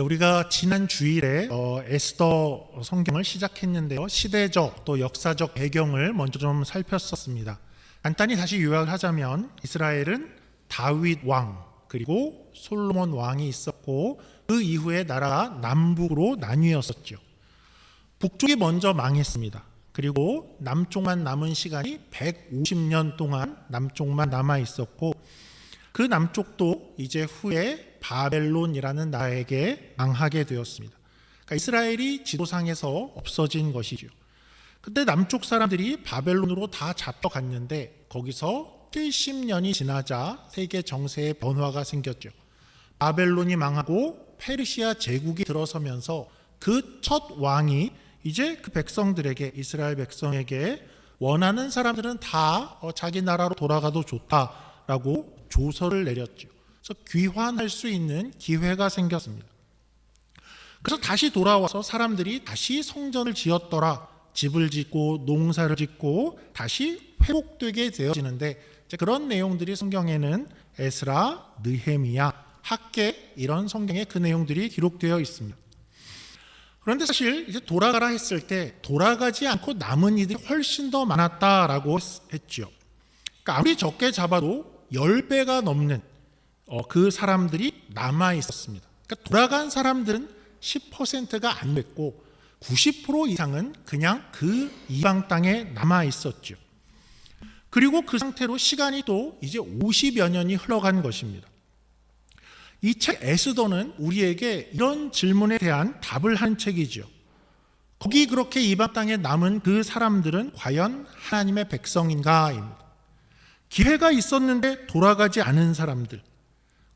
우리가 지난 주일에 에스더 성경을 시작했는데요. 시대적 또 역사적 배경을 먼저 좀 살폈었습니다. 간단히 다시 요약을 하자면 이스라엘은 다윗 왕 그리고 솔로몬 왕이 있었고 그 이후에 나라가 남북으로 나뉘었었죠. 북쪽이 먼저 망했습니다. 그리고 남쪽만 남은 시간이 150년 동안 남쪽만 남아 있었고 그 남쪽도 이제 후에 바벨론이라는 나라에게 망하게 되었습니다. 그러니까 이스라엘이 지도상에서 없어진 것이죠. 그때 남쪽 사람들이 바벨론으로 다 잡혀갔는데 거기서 70년이 지나자 세계 정세의 변화가 생겼죠. 바벨론이 망하고 페르시아 제국이 들어서면서 그 첫 왕이 이제 그 백성들에게, 이스라엘 백성에게 원하는 사람들은 다 자기 나라로 돌아가도 좋다라고 조서를 내렸죠. 그래서 귀환할 수 있는 기회가 생겼습니다. 그래서 다시 돌아와서 사람들이 다시 성전을 지었더라, 집을 짓고 농사를 짓고 다시 회복되게 되어지는데 그런 내용들이 성경에는 에스라, 느헤미야, 학개 이런 성경에 그 내용들이 기록되어 있습니다. 그런데 사실 이제 돌아가라 했을 때 돌아가지 않고 남은 이들이 훨씬 더 많았다라고 했죠. 그러니까 아무리 적게 잡아도 10배가 넘는 그 사람들이 남아 있었습니다. 그러니까 돌아간 사람들은 10%가 안 됐고 90% 이상은 그냥 그 이방 땅에 남아 있었죠. 그리고 그 상태로 시간이 또 이제 50여 년이 흘러간 것입니다. 이 책 에스더는 우리에게 이런 질문에 대한 답을 한 책이죠. 거기 그렇게 이방 땅에 남은 그 사람들은 과연 하나님의 백성인가입니다. 기회가 있었는데 돌아가지 않은 사람들,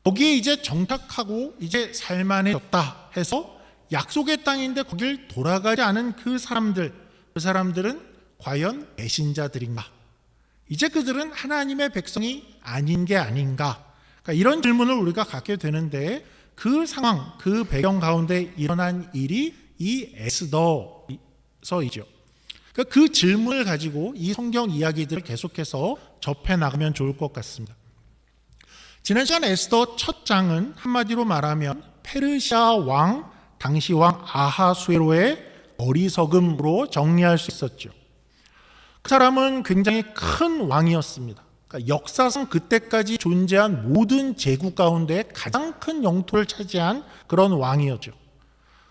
거기에 이제 정착하고 이제 살만해졌다 해서 약속의 땅인데 거길 돌아가지 않은 그 사람들은 과연 배신자들인가? 이제 그들은 하나님의 백성이 아닌 게 아닌가? 그러니까 이런 질문을 우리가 갖게 되는데 그 상황, 그 배경 가운데 일어난 일이 이 에스더서이죠. 그러니까 그 질문을 가지고 이 성경 이야기들을 계속해서 접해 나가면 좋을 것 같습니다. 지난 시간 에스더 첫 장은 한마디로 말하면 페르시아 왕, 당시 왕 아하수에로의 어리석음으로 정리할 수 있었죠. 그 사람은 굉장히 큰 왕이었습니다. 그러니까 역사상 그때까지 존재한 모든 제국 가운데 가장 큰 영토를 차지한 그런 왕이었죠.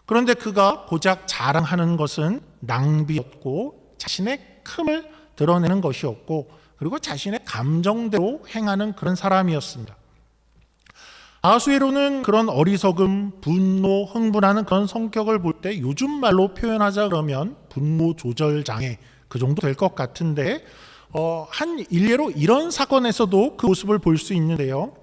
그런데 그가 고작 자랑하는 것은 낭비였고 자신의 큼을 드러내는 것이었고 그리고 자신의 감정대로 행하는 그런 사람이었습니다. 아하수에로는 그런 어리석음, 분노, 흥분하는 그런 성격을 볼 때 요즘 말로 표현하자 그러면 분노 조절 장애 그 정도 될 것 같은데 한 일례로 이런 사건에서도 그 모습을 볼 수 있는데요.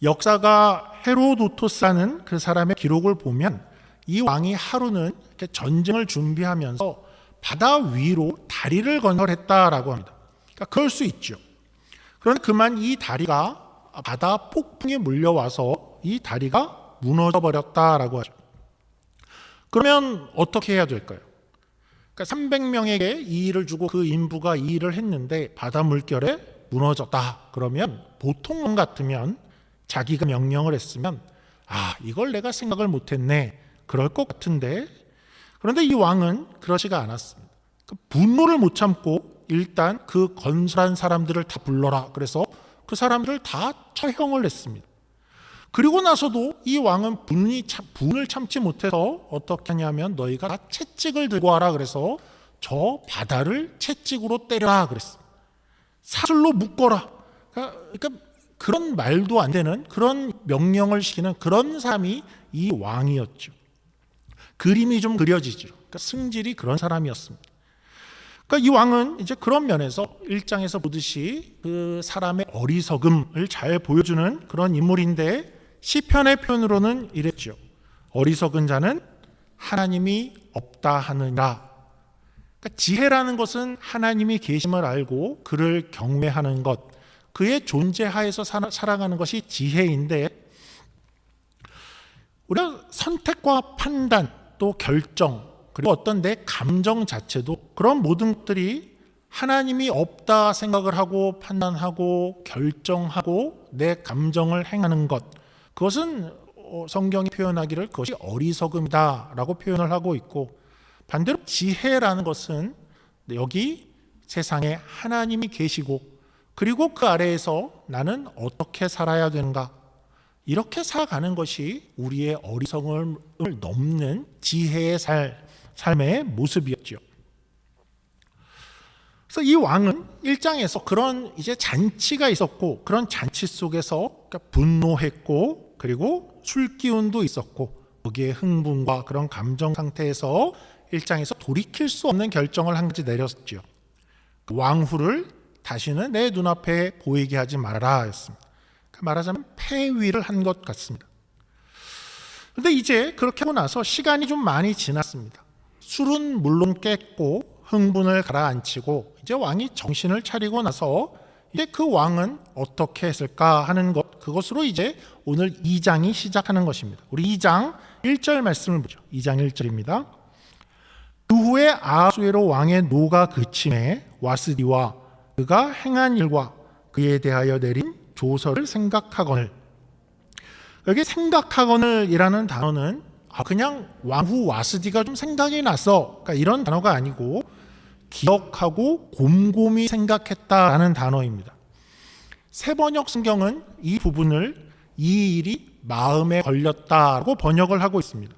역사가 헤로도토스라는 그 사람의 기록을 보면 이 왕이 하루는 이렇게 전쟁을 준비하면서 바다 위로 다리를 건설했다라고 합니다. 그러니까 그럴 수 있죠. 그런데 그만 이 다리가 바다 폭풍에 물려와서 이 다리가 무너져 버렸다라고 하죠. 그러면 어떻게 해야 될까요? 그러니까 300명에게 이 일을 주고 그 인부가 이 일을 했는데 바다 물결에 무너졌다. 그러면 보통 왕 같으면 자기가 명령을 했으면 이걸 내가 생각을 못했네. 그럴 것 같은데 그런데 이 왕은 그러지가 않았습니다. 분노를 못 참고 일단 그 건설한 사람들을 다 불러라. 그래서 그 사람들을 다 처형을 했습니다. 그리고 나서도 이 왕은 분을 참지 못해서 어떻게 하냐면 너희가 다 채찍을 들고 와라. 그래서 저 바다를 채찍으로 때려라 그랬습니다. 사슬로 묶어라. 그러니까 그런 말도 안 되는 그런 명령을 시키는 그런 사람이 이 왕이었죠. 그림이 좀 그려지죠. 그러니까 승질이 그런 사람이었습니다. 그러니까 이 왕은 이제 그런 면에서 1장에서 보듯이 그 사람의 어리석음을 잘 보여주는 그런 인물인데 시편의 표현으로는 이랬죠. 어리석은 자는 하나님이 없다 하느니라. 그러니까 지혜라는 것은 하나님이 계심을 알고 그를 경외하는 것, 그의 존재하에서 살아가는 것이 지혜인데 우리가 선택과 판단 또 결정 그리고 어떤 내 감정 자체도 그런 모든 것들이 하나님이 없다 생각을 하고 판단하고 결정하고 내 감정을 행하는 것, 그것은 성경이 표현하기를 그것이 어리석음이다라고 표현을 하고 있고, 반대로 지혜라는 것은 여기 세상에 하나님이 계시고 그리고 그 아래에서 나는 어떻게 살아야 되는가, 이렇게 살아가는 것이 우리의 어리석음을 넘는 지혜의 삶의 모습이었죠. 그래서 이 왕은 1장에서 그런 이제 잔치가 있었고, 그런 잔치 속에서 분노했고, 그리고 술 기운도 있었고, 거기에 흥분과 그런 감정 상태에서 1장에서 돌이킬 수 없는 결정을 한 가지 내렸죠. 왕후를 다시는 내 눈앞에 보이게 하지 말아라 였습니다. 말하자면 폐위를 한 것 같습니다. 그런데 이제 그렇게 하고 나서 시간이 좀 많이 지났습니다. 술은 물론 깼고 흥분을 가라앉히고 이제 왕이 정신을 차리고 나서 이제 그 왕은 어떻게 했을까 하는 것, 그것으로 이제 오늘 2장이 시작하는 것입니다. 우리 2장 1절 말씀을 보죠. 2장 1절입니다. 그 후에 아하수에로 왕의 노가 그침에 와스디와 그가 행한 일과 그에 대하여 내린 조서를 생각하거늘. 여기 생각하거늘이라는 단어는 그냥 왕후 와스디가 좀 생각이 나서, 그러니까 이런 단어가 아니고 기억하고 곰곰이 생각했다라는 단어입니다. 새번역 성경은 이 부분을 이 일이 마음에 걸렸다고 번역을 하고 있습니다.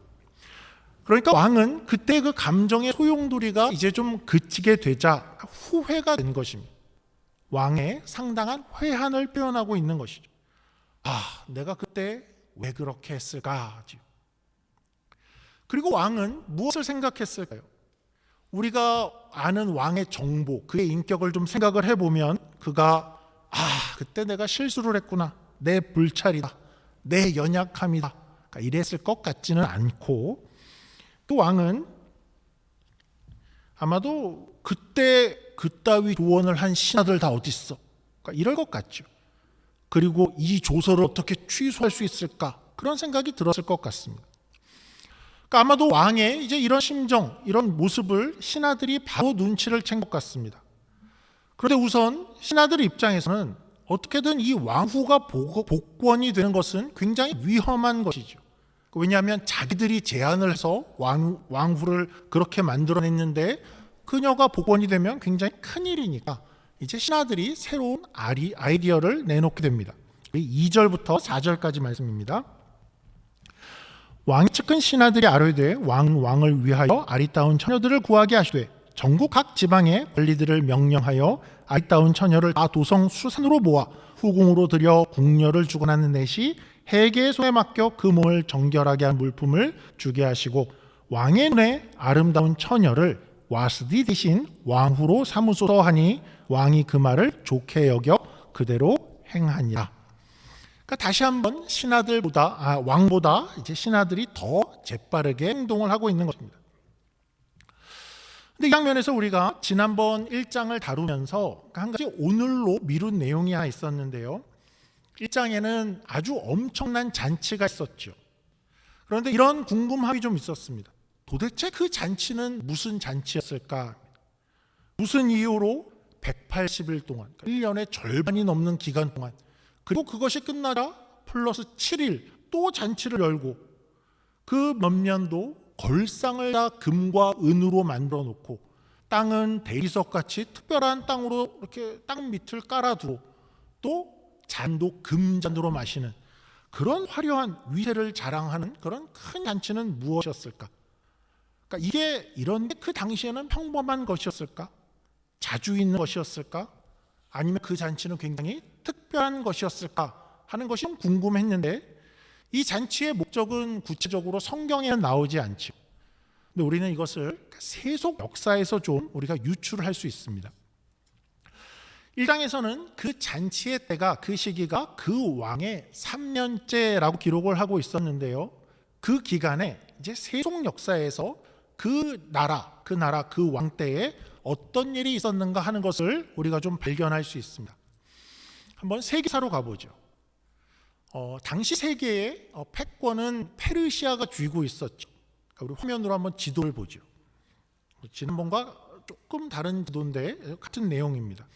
그러니까 왕은 그때 그 감정의 소용돌이가 이제 좀 그치게 되자 후회가 된 것입니다. 왕의 상당한 회한을 표현하고 있는 것이죠. 내가 그때 왜 그렇게 했을까? 그리고 왕은 무엇을 생각했을까요? 우리가 아는 왕의 정보, 그의 인격을 좀 생각을 해보면 그가 그때 내가 실수를 했구나, 내 불찰이다, 내 연약함이다, 그러니까 이랬을 것 같지는 않고, 또 왕은 아마도 그때 그따위 조언을 한 신하들 다 어디 있어? 그러니까 이럴 것 같죠. 그리고 이 조서를 어떻게 취소할 수 있을까? 그런 생각이 들었을 것 같습니다. 그러니까 아마도 왕의 이제 이런 심정, 이런 모습을 신하들이 바로 눈치를 챈 것 같습니다. 그런데 우선 신하들 입장에서는 어떻게든 이 왕후가 복권이 되는 것은 굉장히 위험한 것이죠. 왜냐하면 자기들이 제안을 해서 왕후를 그렇게 만들어냈는데 그녀가 복권이 되면 굉장히 큰일이니까 이제 신하들이 새로운 아이디어를 내놓게 됩니다. 2절부터 4절까지 말씀입니다. 왕이 측근 신하들이 아뢰되 왕을 위하여 아리따운 처녀들을 구하게 하시되 전국 각 지방의 관리들을 명령하여 아리따운 처녀를 다 도성 수산으로 모아 후궁으로 들여 궁녀를 주관하는 넷이 해계의 손에 맡겨 그 몸을 정결하게 한 물품을 주게 하시고 왕의 눈에 아름다운 처녀를 와스디 대신 왕후로 삼으소서 하니 왕이 그 말을 좋게 여겨 그대로 행하니라. 그러니까 다시 한번 왕보다 이제 신하들이 더 재빠르게 행동을 하고 있는 것입니다. 근데 이 장면에서 우리가 지난번 1장을 다루면서 한 가지 오늘로 미룬 내용이 하나 있었는데요. 1장에는 아주 엄청난 잔치가 있었죠. 그런데 이런 궁금함이 좀 있었습니다. 도대체 그 잔치는 무슨 잔치였을까? 무슨 이유로 180일 동안, 1년의 절반이 넘는 기간 동안, 그리고 그것이 끝나라 플러스 7일 또 잔치를 열고 그 몇 년도 걸상을 다 금과 은으로 만들어 놓고 땅은 대리석같이 특별한 땅으로 이렇게 땅 밑을 깔아두고 또 잔도 금잔으로 마시는 그런 화려한 위세를 자랑하는 그런 큰 잔치는 무엇이었을까? 그러니까 이런 게 그 당시에는 평범한 것이었을까? 자주 있는 것이었을까? 아니면 그 잔치는 굉장히 특별한 것이었을까? 하는 것이 좀 궁금했는데 이 잔치의 목적은 구체적으로 성경에는 나오지 않죠. 근데 우리는 이것을 세속 역사에서 좀 우리가 유출할 수 있습니다. 1장에서는 그 잔치의 때가, 그 시기가 그 왕의 3년째라고 기록을 하고 있었는데요. 그 기간에 이제 세속 역사에서 그 왕 때에 어떤 일이 있었는가 하는 것을 우리가 좀 발견할 수 있습니다. 한번 세계사로 가보죠. 당시 세계의 패권은 페르시아가 쥐고 있었죠. 우리 화면으로 한번 지도를 보죠. 지난번과 조금 다른 지도인데 같은 내용입니다.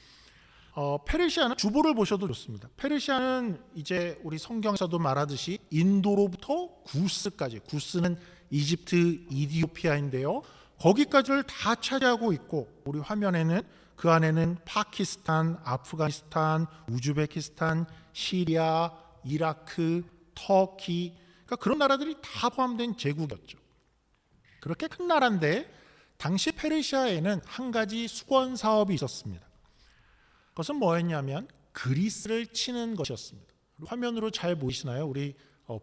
페르시아는 주보를 보셔도 좋습니다. 페르시아는 이제 우리 성경에서도 말하듯이 인도로부터 구스까지, 구스는 이집트, 이디오피아인데요. 거기까지를 다 차지하고 있고, 우리 화면에는 그 안에는 파키스탄, 아프가니스탄, 우즈베키스탄, 시리아, 이라크, 터키, 그러니까 그런 나라들이 다 포함된 제국이었죠. 그렇게 큰 나라인데 당시 페르시아에는 한 가지 수건 사업이 있었습니다. 그것은 뭐였냐면 그리스를 치는 것이었습니다. 화면으로 잘 보이시나요? 우리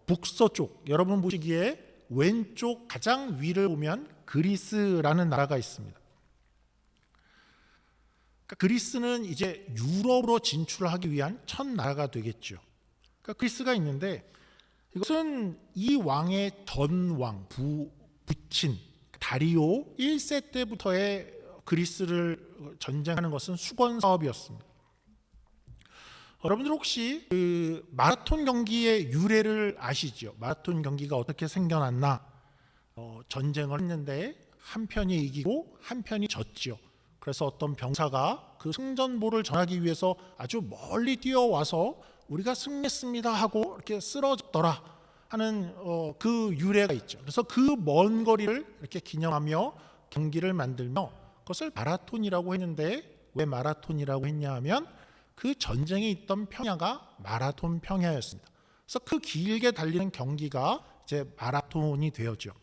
북서쪽, 여러분 보시기에 왼쪽 가장 위를 보면 그리스라는 나라가 있습니다. 그러니까 그리스는 이제 유럽으로 진출하기 위한 첫 나라가 되겠죠. 그러니까 그리스가 있는데 이것은 이 왕의 전왕, 부친 다리오 1세 때부터의 그리스를 전쟁하는 것은 수건 사업이었습니다. 여러분들 혹시 그 마라톤 경기의 유래를 아시죠? 마라톤 경기가 어떻게 생겨났나? 전쟁을 했는데 한 편이 이기고 한 편이 졌죠. 그래서 어떤 병사가 그 승전보를 전하기 위해서 아주 멀리 뛰어와서 우리가 승리했습니다 하고 이렇게 쓰러졌더라 하는 그 유래가 있죠. 그래서 그 먼 거리를 이렇게 기념하며 경기를 만들며 그것을 마라톤이라고 했는데 왜 마라톤이라고 했냐 하면 그 전쟁에 있던 평야가 마라톤 평야였습니다. 그래서 그 길게 달리는 경기가 이제 마라톤이 되었죠.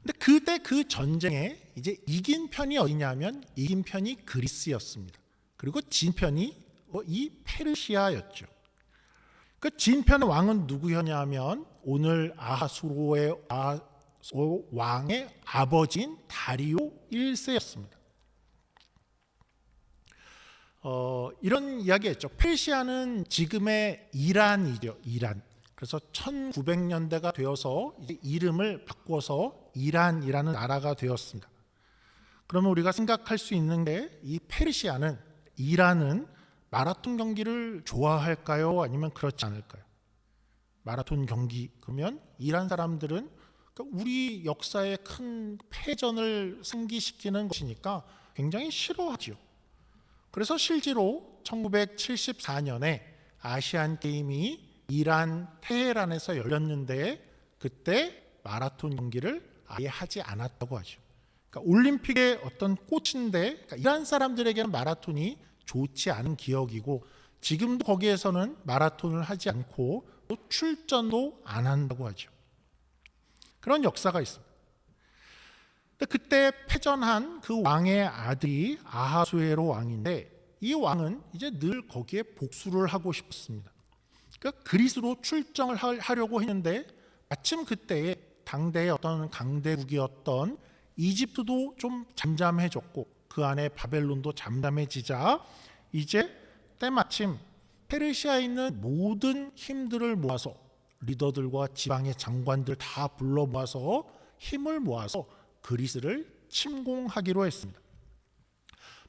근데 그때 그 전쟁에 이제 이긴 편이 어디냐면 이긴 편이 그리스였습니다. 그리고 진 편이 이 페르시아였죠. 그 진 편의 왕은 누구였냐면 오늘 아하수로 왕의 아버지인 다리오 1세였습니다. 이런 이야기했죠. 페르시아는 지금의 이란이죠. 이란. 그래서 1900년대가 되어서 이제 이름을 바꿔서 이란이라는 나라가 되었습니다. 그러면 우리가 생각할 수 있는 게 이 페르시아는, 이란은 마라톤 경기를 좋아할까요? 아니면 그렇지 않을까요? 마라톤 경기, 그러면 이란 사람들은 그러니까 우리 역사에 큰 패전을 상기시키는 것이니까 굉장히 싫어하죠. 그래서 실제로 1974년에 아시안 게임이 이란 테헤란에서 열렸는데 그때 마라톤 경기를 아예 하지 않았다고 하죠. 그러니까 올림픽의 어떤 꽃인데 그러니까 이란 사람들에게는 마라톤이 좋지 않은 기억이고 지금도 거기에서는 마라톤을 하지 않고 또 출전도 안 한다고 하죠. 그런 역사가 있습니다. 근데 그때 패전한 그 왕의 아들이 아하수에로 왕인데 이 왕은 이제 늘 거기에 복수를 하고 싶었습니다. 그러니까 그리스로 출정을 하려고 했는데 마침 그때에 당대의 어떤 강대국이었던 이집트도 좀 잠잠해졌고 그 안에 바벨론도 잠잠해지자 이제 때마침 페르시아에 있는 모든 힘들을 모아서 리더들과 지방의 장관들 다 불러 모아서 힘을 모아서 그리스를 침공하기로 했습니다.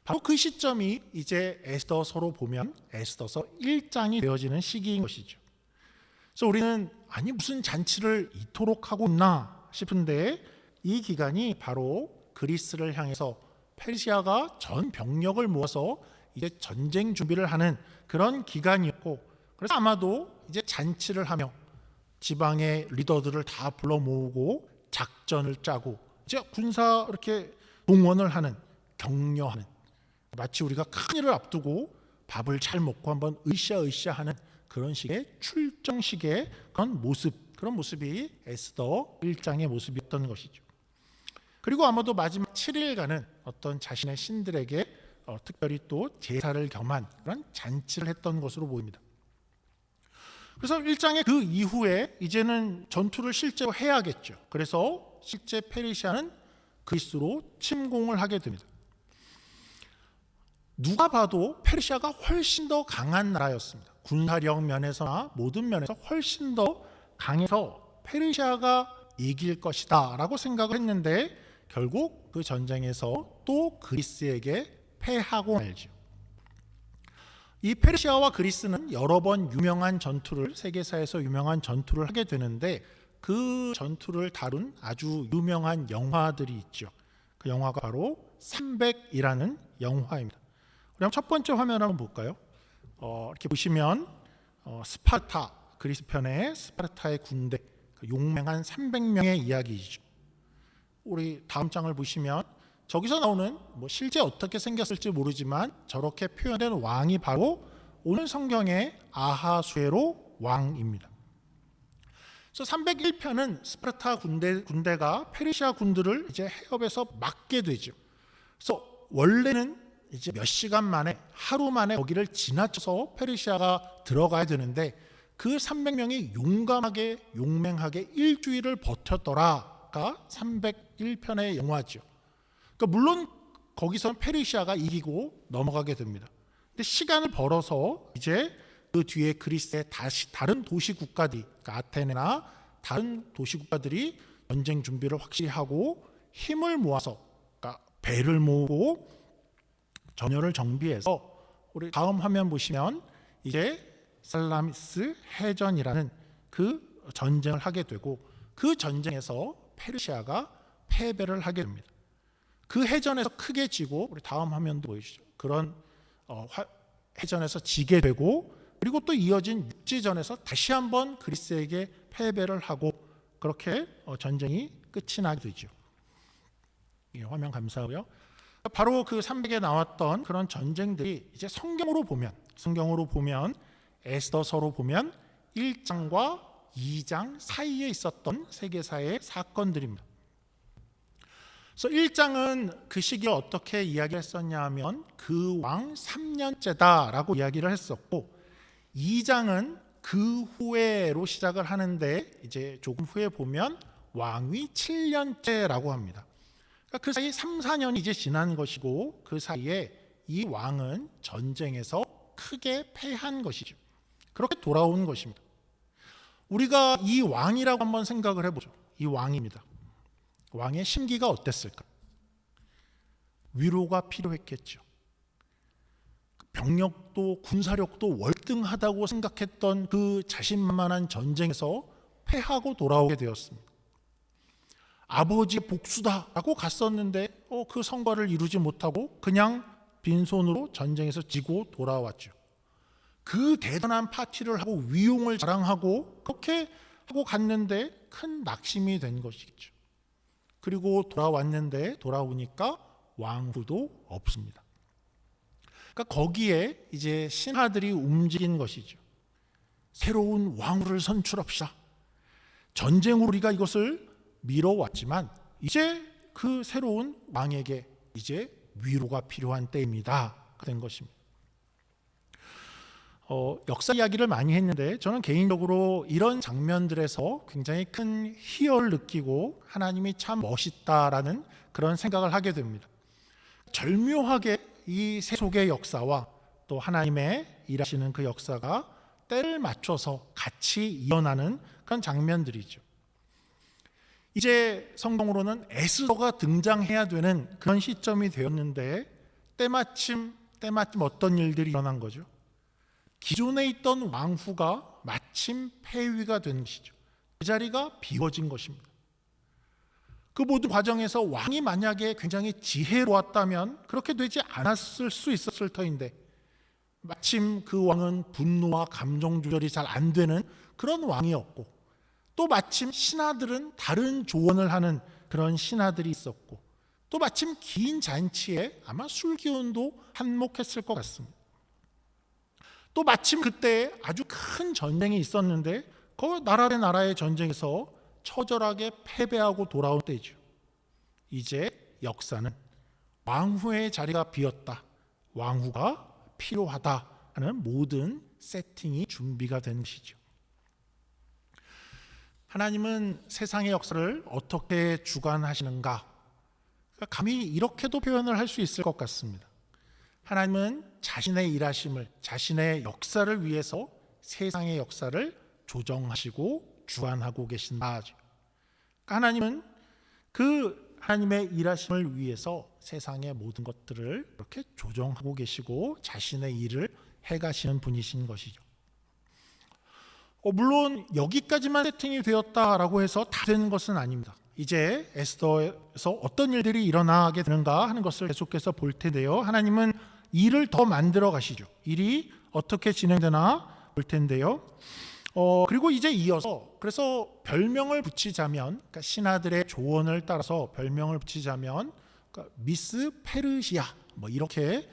바로 그 시점이 이제 에스더서로 보면 에스더서 1장이 되어지는 시기인 것이죠. 그래서 우리는 아니 무슨 잔치를 이토록 하고 있나 싶은데 이 기간이 바로 그리스를 향해서 페르시아가 전 병력을 모아서 이제 전쟁 준비를 하는 그런 기간이었고 그래서 아마도 이제 잔치를 하며 지방의 리더들을 다 불러 모으고 작전을 짜고 이제 군사 이렇게 동원을 하는 격려하는 마치 우리가 큰 일을 앞두고 밥을 잘 먹고 한번 으쌰으쌰 하는 그런 식의 출정식의 그런 모습이 에스더 1장의 모습이었던 것이죠. 그리고 아마도 마지막 7일간은 어떤 자신의 신들에게 특별히 또 제사를 겸한 그런 잔치를 했던 것으로 보입니다. 그래서 1장의 그 이후에 이제는 전투를 실제로 해야겠죠. 그래서 실제 페르시아는 그리스로 침공을 하게 됩니다. 누가 봐도 페르시아가 훨씬 더 강한 나라였습니다. 군사력 면에서나 모든 면에서 훨씬 더 강해서 페르시아가 이길 것이다 라고 생각을 했는데 결국 그 전쟁에서 또 그리스에게 패하고 말죠. 이 페르시아와 그리스는 여러 번 유명한 전투를 세계사에서 유명한 전투를 하게 되는데 그 전투를 다룬 아주 유명한 영화들이 있죠. 그 영화가 바로 300이라는 영화입니다. 우리 한번 첫 번째 화면 한번 볼까요? 이렇게 보시면 스파르타, 그리스 편의 스파르타의 군대, 용맹한 300명의 이야기이죠. 우리 다음 장을 보시면 저기서 나오는 실제 어떻게 생겼을지 모르지만 저렇게 표현된 왕이 바로 오늘 성경의 아하수에로 왕입니다. 그래서 301편은 스파르타 군대가 페르시아 군들을 이제 해협에서 막게 되죠. 그래서 원래는 이제 몇 시간 만에, 하루 만에 거기를 지나쳐서 페르시아가 들어가야 되는데 그 300명이 용감하게 용맹하게 일주일을 버텼더라가 301편의 영화죠. 그러니까 물론 거기서는 페르시아가 이기고 넘어가게 됩니다. 근데 시간을 벌어서 이제 그 뒤에 그리스의 다른 도시 국가들이, 그러니까 아테네나 다른 도시 국가들이 전쟁 준비를 확실히 하고 힘을 모아서, 그러니까 배를 모으고 전열을 정비해서, 우리 다음 화면 보시면 이제 살라미스 해전이라는 그 전쟁을 하게 되고 그 전쟁에서 페르시아가 패배를 하게 됩니다. 그 해전에서 크게 지고, 우리 다음 화면도 보여주죠. 그런 해전에서 지게 되고, 그리고 또 이어진 육지전에서 다시 한번 그리스에게 패배를 하고, 그렇게 전쟁이 끝이 나게 되죠. 화면 감사하고요. 바로 그 300에 나왔던 그런 전쟁들이 이제 성경으로 보면 에스더서로 보면 1장과 2장 사이에 있었던 세계사의 사건들입니다. 그래서 1장은 그 시기에 어떻게 이야기했었냐 하면 그 왕 3년째다라고 이야기를 했었고, 2장은 그 후에로 시작을 하는데 이제 조금 후에 보면 왕위 7년째라고 합니다. 그러니까 그 사이 3, 4년이 이제 지난 것이고, 그 사이에 이 왕은 전쟁에서 크게 패한 것이죠. 그렇게 돌아온 것입니다. 우리가 이 왕이라고 한번 생각을 해보죠. 이 왕입니다. 왕의 심기가 어땠을까? 위로가 필요했겠죠. 병력도 군사력도 월등하다고 생각했던 그 자신만만한 전쟁에서 패하고 돌아오게 되었습니다. 아버지의 복수다라고 갔었는데 그 성과를 이루지 못하고 그냥 빈손으로 전쟁에서 지고 돌아왔죠. 그 대단한 파티를 하고 위용을 자랑하고 그렇게 하고 갔는데 큰 낙심이 된 것이겠죠. 그리고 돌아오니까 왕후도 없습니다. 그러니까 거기에 이제 신하들이 움직인 것이죠. 새로운 왕후를 선출합시다. 전쟁으로 우리가 이것을 미뤄왔지만 이제 그 새로운 왕에게 이제 위로가 필요한 때입니다. 된 것입니다. 역사 이야기를 많이 했는데 저는 개인적으로 이런 장면들에서 굉장히 큰 희열을 느끼고 하나님이 참 멋있다라는 그런 생각을 하게 됩니다. 절묘하게 이 세속의 역사와 또 하나님의 일하시는 그 역사가 때를 맞춰서 같이 이어나는 그런 장면들이죠. 이제 성경으로는 에스더가 등장해야 되는 그런 시점이 되었는데 때마침 어떤 일들이 일어난 거죠. 기존에 있던 왕후가 마침 폐위가 된 것이죠. 그 자리가 비워진 것입니다. 그 모든 과정에서 왕이 만약에 굉장히 지혜로웠다면 그렇게 되지 않았을 수 있었을 터인데 마침 그 왕은 분노와 감정 조절이 잘 안 되는 그런 왕이었고, 또 마침 신하들은 다른 조언을 하는 그런 신하들이 있었고, 또 마침 긴 잔치에 아마 술 기운도 한몫했을 것 같습니다. 또 마침 그때 아주 큰 전쟁이 있었는데 그 나라 대 나라의 전쟁에서 처절하게 패배하고 돌아온 때죠. 이제 역사는 왕후의 자리가 비었다, 왕후가 필요하다 하는 모든 세팅이 준비가 된 것이죠. 하나님은 세상의 역사를 어떻게 주관하시는가? 감히 이렇게도 표현을 할 수 있을 것 같습니다. 하나님은 자신의 일하심을, 자신의 역사를 위해서 세상의 역사를 조정하시고 주관하고 계신다. 하나님은 그 하나님의 일하심을 위해서 세상의 모든 것들을 이렇게 조정하고 계시고 자신의 일을 해가시는 분이신 것이죠. 물론 여기까지만 세팅이 되었다라고 해서 다 되는 것은 아닙니다. 이제 에스더에서 어떤 일들이 일어나게 되는가 하는 것을 계속해서 볼 텐데요. 하나님은 일을 더 만들어 가시죠. 일이 어떻게 진행되나 볼 텐데요. 그리고 이제 이어서 그래서 별명을 붙이자면, 그러니까 신하들의 조언을 따라서 별명을 붙이자면, 그러니까 미스 페르시아 뭐 이렇게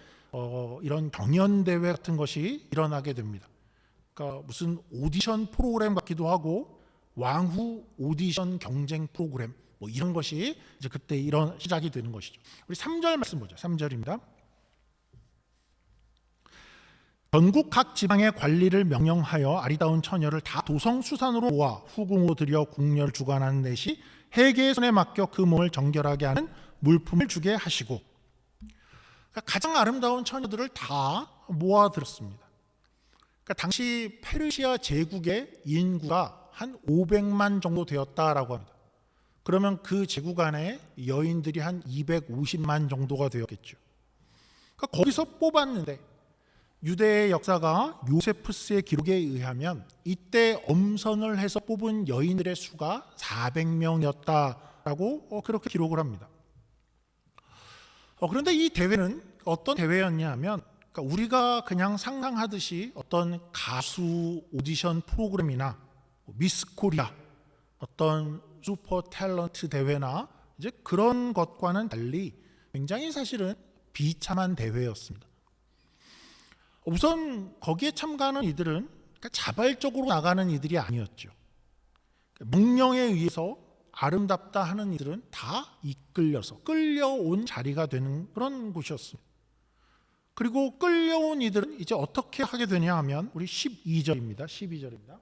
이런 경연 대회 같은 것이 일어나게 됩니다. 그러니까 무슨 오디션 프로그램 같기도 하고 왕후 오디션 경쟁 프로그램 뭐 이런 것이 이제 그때 이런 시작이 되는 것이죠. 우리 3절 말씀 보죠. 3절입니다. 전국 각 지방의 관리를 명령하여 아리따운 처녀를 다 도성수산으로 모아 후궁으로 들여 궁녀를 주관하는 넷이 해계의 손에 맡겨 그 몸을 정결하게 하는 물품을 주게 하시고, 그러니까 가장 아름다운 처녀들을 다 모아들었습니다. 그러니까 당시 페르시아 제국의 인구가 한 500만 정도 되었다라고 합니다. 그러면 그 제국 안에 여인들이 한 250만 정도가 되었겠죠. 그러니까 거기서 뽑았는데, 유대의 역사가 요세푸스의 기록에 의하면 이때 엄선을 해서 뽑은 여인들의 수가 400명이었다라고 그렇게 기록을 합니다. 그런데 이 대회는 어떤 대회였냐 하면, 그러니까 우리가 그냥 상상하듯이 어떤 가수 오디션 프로그램이나 미스 코리아, 어떤 슈퍼 탤런트 대회나 이제 그런 것과는 달리 굉장히 사실은 비참한 대회였습니다. 우선 거기에 참가하는 이들은 그러니까 자발적으로 나가는 이들이 아니었죠. 명령에 의해서 아름답다 하는 이들은 다 이끌려서 끌려온 자리가 되는 그런 곳이었습니다. 그리고 끌려온 이들은 이제 어떻게 하게 되냐 하면 우리 12절입니다. 12절입니다.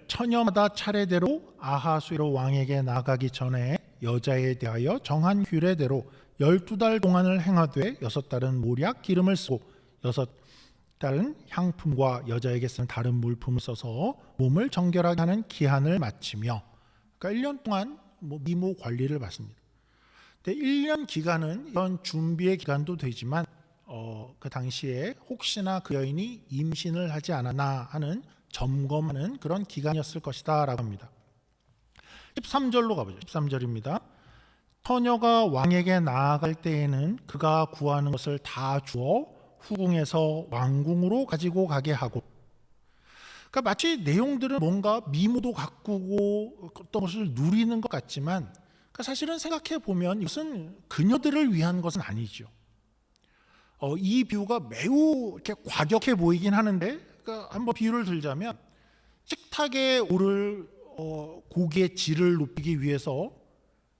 처녀마다 차례대로 아하수에로 왕에게 나가기 전에 여자에 대하여 정한 규례대로 12달 동안을 행하되 6달은 모략 기름을 쓰고 6달은 향품과 여자에게 쓰는 다른 물품을 써서 몸을 정결하게 하는 기한을 마치며, 그러니까 1년 동안 미모 관리를 받습니다. 근데 1년 기간은 이런 준비의 기간도 되지만 그 당시에 혹시나 그 여인이 임신을 하지 않았나 하는 점검하는 그런 기간이었을 것이다 라고 합니다. 13절로 가보죠. 13절입니다. 처녀가 왕에게 나아갈 때에는 그가 구하는 것을 다 주어 후궁에서 왕궁으로 가지고 가게 하고, 그러니까 마치 내용들은 뭔가 미모도 가꾸고 어떤 것을 누리는 것 같지만, 그러니까 사실은 생각해 보면 이것은 그녀들을 위한 것은 아니죠. 이 비유가 매우 이렇게 과격해 보이긴 하는데, 그러니까 한번 비유를 들자면 식탁에 오를 고기의 질을 높이기 위해서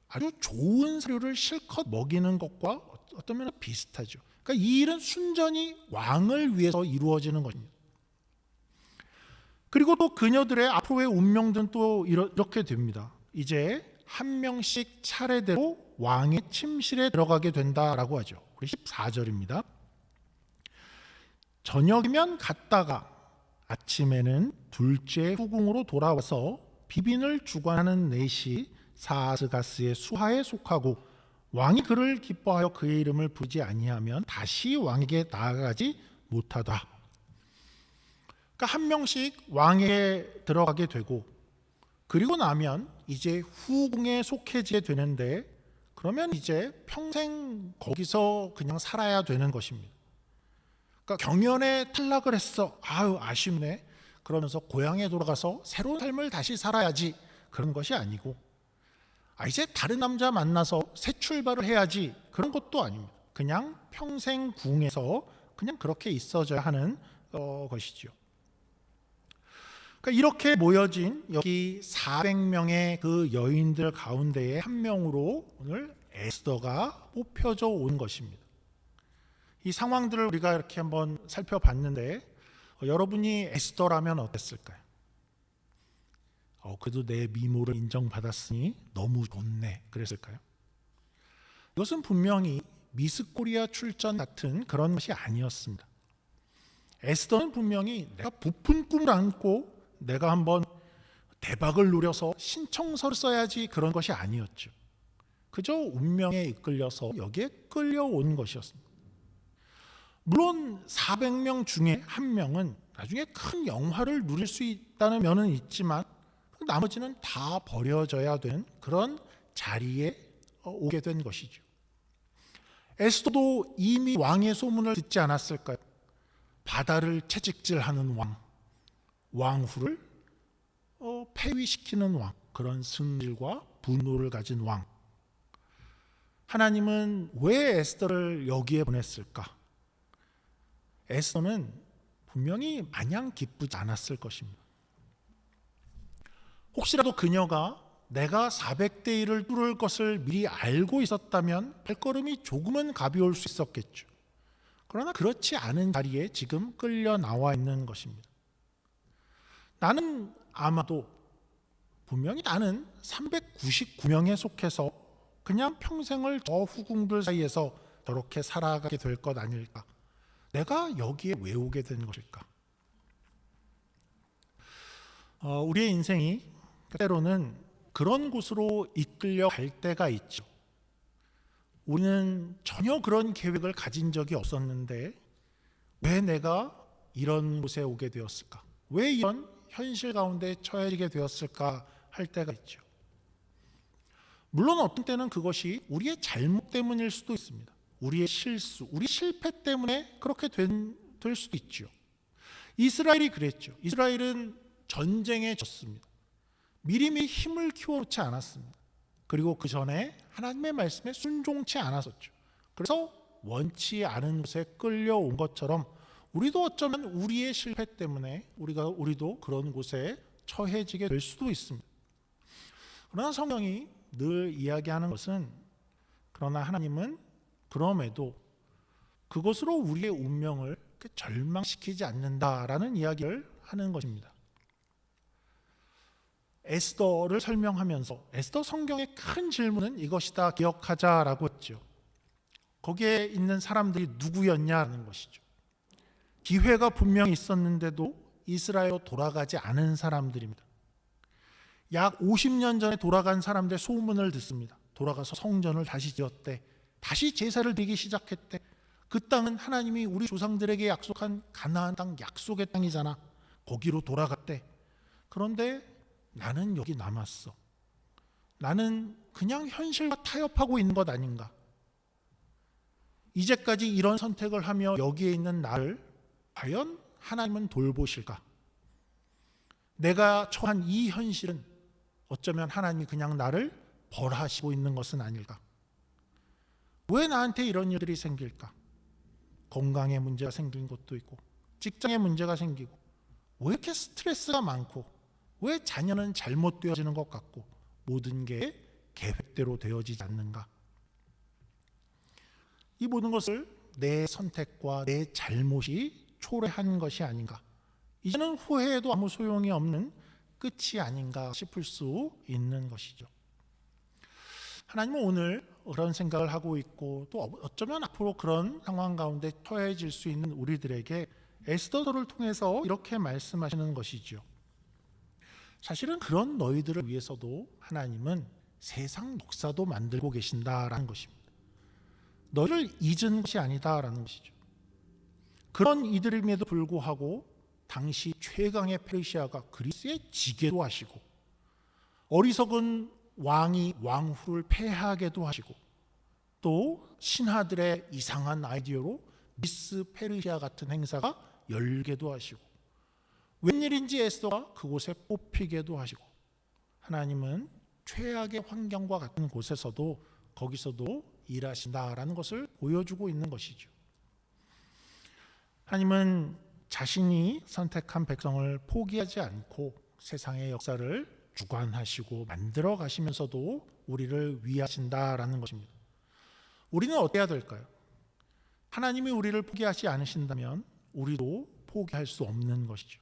아주 좋은 사료를 실컷 먹이는 것과 어떤 면에서 비슷하죠. 그러니까 이 일은 순전히 왕을 위해서 이루어지는 것입니다. 그리고 또 그녀들의 앞으로의 운명들은 또 이렇게 됩니다. 이제 한 명씩 차례대로 왕의 침실에 들어가게 된다라고 하죠. 우리 14절입니다. 저녁이면 갔다가 아침에는 둘째 후궁으로 돌아와서 비빈을 주관하는 넷이 사스가스의 수하에 속하고 왕이 그를 기뻐하여 그의 이름을 부르지 아니하면 다시 왕에게 나아가지 못하다. 그러니까 한 명씩 왕에게 들어가게 되고, 그리고 나면 이제 후궁에 속해지게 되는데, 그러면 이제 평생 거기서 그냥 살아야 되는 것입니다. 그러니까 경연에 탈락을 했어. 아유 아쉽네. 그러면서 고향에 돌아가서 새로운 삶을 다시 살아야지, 그런 것이 아니고, 이제 다른 남자 만나서 새 출발을 해야지, 그런 것도 아닙니다. 그냥 평생 궁에서 그냥 그렇게 있어져야 하는 것이죠. 그러니까 이렇게 모여진 여기 400명의 그 여인들 가운데에 한 명으로 오늘 에스더가 뽑혀져 온 것입니다. 이 상황들을 우리가 이렇게 한번 살펴봤는데, 여러분이 에스더라면 어땠을까요? 그래도 내 미모를 인정받았으니 너무 좋네, 그랬을까요? 이것은 분명히 미스 코리아 출전 같은 그런 것이 아니었습니다. 에스더는 분명히 내가 부푼 꿈을 안고 내가 한번 대박을 노려서 신청서를 써야지, 그런 것이 아니었죠. 그저 운명에 이끌려서 여기에 끌려온 것이었습니다. 물론 400명 중에 한 명은 나중에 큰 영화를 누릴 수 있다는 면은 있지만, 나머지는 다 버려져야 되는 그런 자리에 오게 된 것이죠. 에스더도 이미 왕의 소문을 듣지 않았을까요? 바다를 채찍질하는 왕, 왕후를 폐위시키는 왕, 그런 승질과 분노를 가진 왕. 하나님은 왜 에스더를 여기에 보냈을까? 에스더는 분명히 마냥 기쁘지 않았을 것입니다. 혹시라도 그녀가 내가 400대 1을 뚫을 것을 미리 알고 있었다면 발걸음이 조금은 가벼울 수 있었겠죠. 그러나 그렇지 않은 자리에 지금 끌려 나와 있는 것입니다. 나는 아마도 분명히 나는 399명에 속해서 그냥 평생을 저 후궁들 사이에서 저렇게 살아가게 될 것 아닐까? 내가 여기에 왜 오게 된 것일까? 우리의 인생이 때로는 그런 곳으로 이끌려 갈 때가 있죠. 우리는 전혀 그런 계획을 가진 적이 없었는데 왜 내가 이런 곳에 오게 되었을까? 왜 이런 현실 가운데 처해지게 되었을까 할 때가 있죠. 물론 어떤 때는 그것이 우리의 잘못 때문일 수도 있습니다. 우리의 실수, 우리 실패 때문에 그렇게 될 수도 있죠. 이스라엘이 그랬죠. 이스라엘은 전쟁에 졌습니다. 미리미리 힘을 키워놓지 않았습니다. 그리고 그 전에 하나님의 말씀에 순종치 않았었죠. 그래서 원치 않은 곳에 끌려온 것처럼 우리도 어쩌면 우리의 실패 때문에 우리도 그런 곳에 처해지게 될 수도 있습니다. 그러나 성경이 늘 이야기하는 것은 그러나 하나님은 그럼에도 그것으로 우리의 운명을 절망시키지 않는다라는 이야기를 하는 것입니다. 에스더를 설명하면서 에스더 성경의 큰 질문은 이것이다 기억하자라고 했죠. 거기에 있는 사람들이 누구였냐는 것이죠. 기회가 분명히 있었는데도 이스라엘로 돌아가지 않은 사람들입니다. 약 50년 전에 돌아간 사람들의 소문을 듣습니다. 돌아가서 성전을 다시 지었대. 다시 제사를 드리기 시작했대. 그 땅은 하나님이 우리 조상들에게 약속한 가나안 땅 약속의 땅이잖아. 거기로 돌아갔대. 그런데 나는 여기 남았어. 나는 그냥 현실과 타협하고 있는 것 아닌가? 이제까지 이런 선택을 하며 여기에 있는 나를 과연 하나님은 돌보실까? 내가 처한 이 현실은 어쩌면 하나님이 그냥 나를 벌하시고 있는 것은 아닐까? 왜 나한테 이런 일들이 생길까? 건강에 문제가 생긴 것도 있고 직장에 문제가 생기고 왜 이렇게 스트레스가 많고 왜 자녀는 잘못되어지는 것 같고 모든 게 계획대로 되어지지 않는가? 이 모든 것을 내 선택과 내 잘못이 초래한 것이 아닌가? 이제는 후회해도 아무 소용이 없는 끝이 아닌가 싶을 수 있는 것이죠. 하나님은 오늘 그런 생각을 하고 있고 또 어쩌면 앞으로 그런 상황 가운데 처해질 수 있는 우리들에게 에스더서를 통해서 이렇게 말씀하시는 것이죠. 사실은 그런 너희들을 위해서도 하나님은 세상 역사도 만들고 계신다라는 것입니다. 너희를 잊은 것이 아니다라는 것이죠. 그런 이들임에도 불구하고 당시 최강의 페르시아가 그리스의 지게도 하시고 어리석은 왕이 왕후를 폐하게도 하시고 또 신하들의 이상한 아이디어로 미스 페르시아 같은 행사가 열게도 하시고 웬일인지 에스더가 그곳에 뽑히게도 하시고 하나님은 최악의 환경과 같은 곳에서도 거기서도 일하신다라는 것을 보여주고 있는 것이죠. 하나님은 자신이 선택한 백성을 포기하지 않고 세상의 역사를 주관하시고 만들어 가시면서도 우리를 위하신다라는 것입니다. 우리는 어떻게 해야 될까요? 하나님이 우리를 포기하지 않으신다면 우리도 포기할 수 없는 것이죠.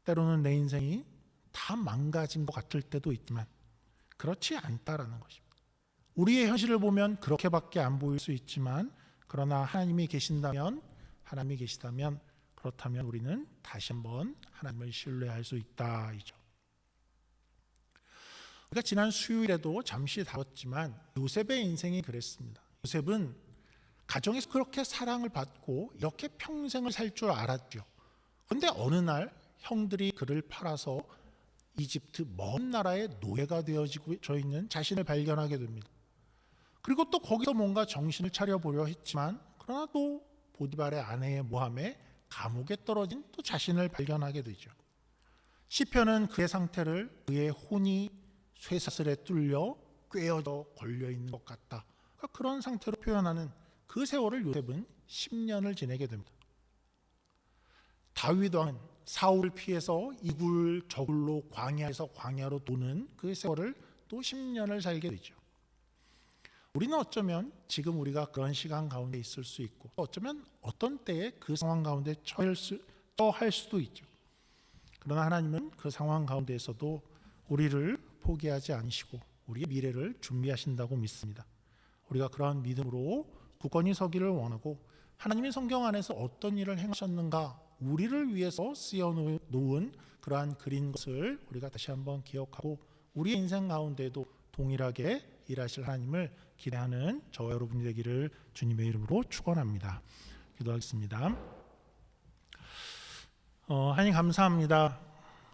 때로는 내 인생이 다 망가진 것 같을 때도 있지만 그렇지 않다라는 것입니다. 우리의 현실을 보면 그렇게밖에 안 보일 수 있지만 그러나 하나님이 계시다면 그렇다면 우리는 다시 한번 하나님을 신뢰할 수 있다이죠. 우리가 지난 수요일에도 잠시 다뤘지만 요셉의 인생이 그랬습니다. 요셉은 가정에서 그렇게 사랑을 받고 이렇게 평생을 살 줄 알았죠. 그런데 어느 날 형들이 그를 팔아서 이집트 먼 나라의 노예가 되어지고 있는 자신을 발견하게 됩니다. 그리고 또 거기서 뭔가 정신을 차려보려 했지만 그러나 또 보디발의 아내의 모함에 감옥에 떨어진 또 자신을 발견하게 되죠. 시편은 그의 상태를 그의 혼이 쇠사슬에 뚫려 꿰어져 걸려있는 것 같다, 그런 상태로 표현하는 그 세월을 요셉은 10년을 지내게 됩니다. 다윗 왕은 사울을 피해서 이굴 저굴로 광야에서 광야로 도는 그 세월을 또 10년을 살게 되죠. 우리는 어쩌면 지금 우리가 그런 시간 가운데 있을 수 있고, 어쩌면 어떤 때에 그 상황 가운데 처할 수도 있죠. 그러나 하나님은 그 상황 가운데에서도 우리를 포기하지 않으시고 우리의 미래를 준비하신다고 믿습니다. 우리가 그러한 믿음으로 굳건히 서기를 원하고, 하나님의 성경 안에서 어떤 일을 행하셨는가, 우리를 위해서 쓰여놓은 그러한 글인 것을 우리가 다시 한번 기억하고, 우리의 인생 가운데도 동일하게 일하실 하나님을 기대하는 저와 여러분이 되기를 주님의 이름으로 축원합니다. 기도하겠습니다. 하나님 감사합니다.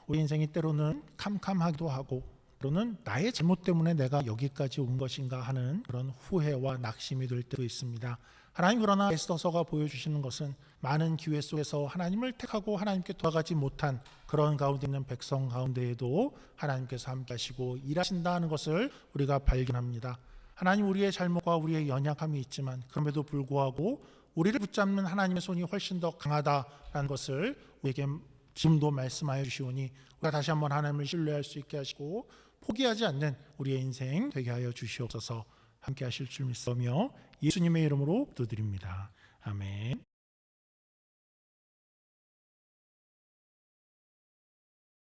우리 인생이 때로는 캄캄하기도 하고, 때로는 나의 잘못 때문에 내가 여기까지 온 것인가 하는 그런 후회와 낙심이 될 때도 있습니다. 하나님, 그러나 에스더서가 보여주시는 것은 많은 기회 속에서 하나님을 택하고 하나님께 돌아가지 못한 그런 가운데 있는 백성 가운데에도 하나님께서 함께 하시고 일하신다는 것을 우리가 발견합니다. 하나님, 우리의 잘못과 우리의 연약함이 있지만 그럼에도 불구하고 우리를 붙잡는 하나님의 손이 훨씬 더 강하다라는 것을 우리에게 지금도 말씀하여 주시오니, 우리가 다시 한번 하나님을 신뢰할 수 있게 하시고 포기하지 않는 우리의 인생 되게 하여 주시옵소서. 함께 하실 줄 믿으며 예수님의 이름으로 기도드립니다. 아멘.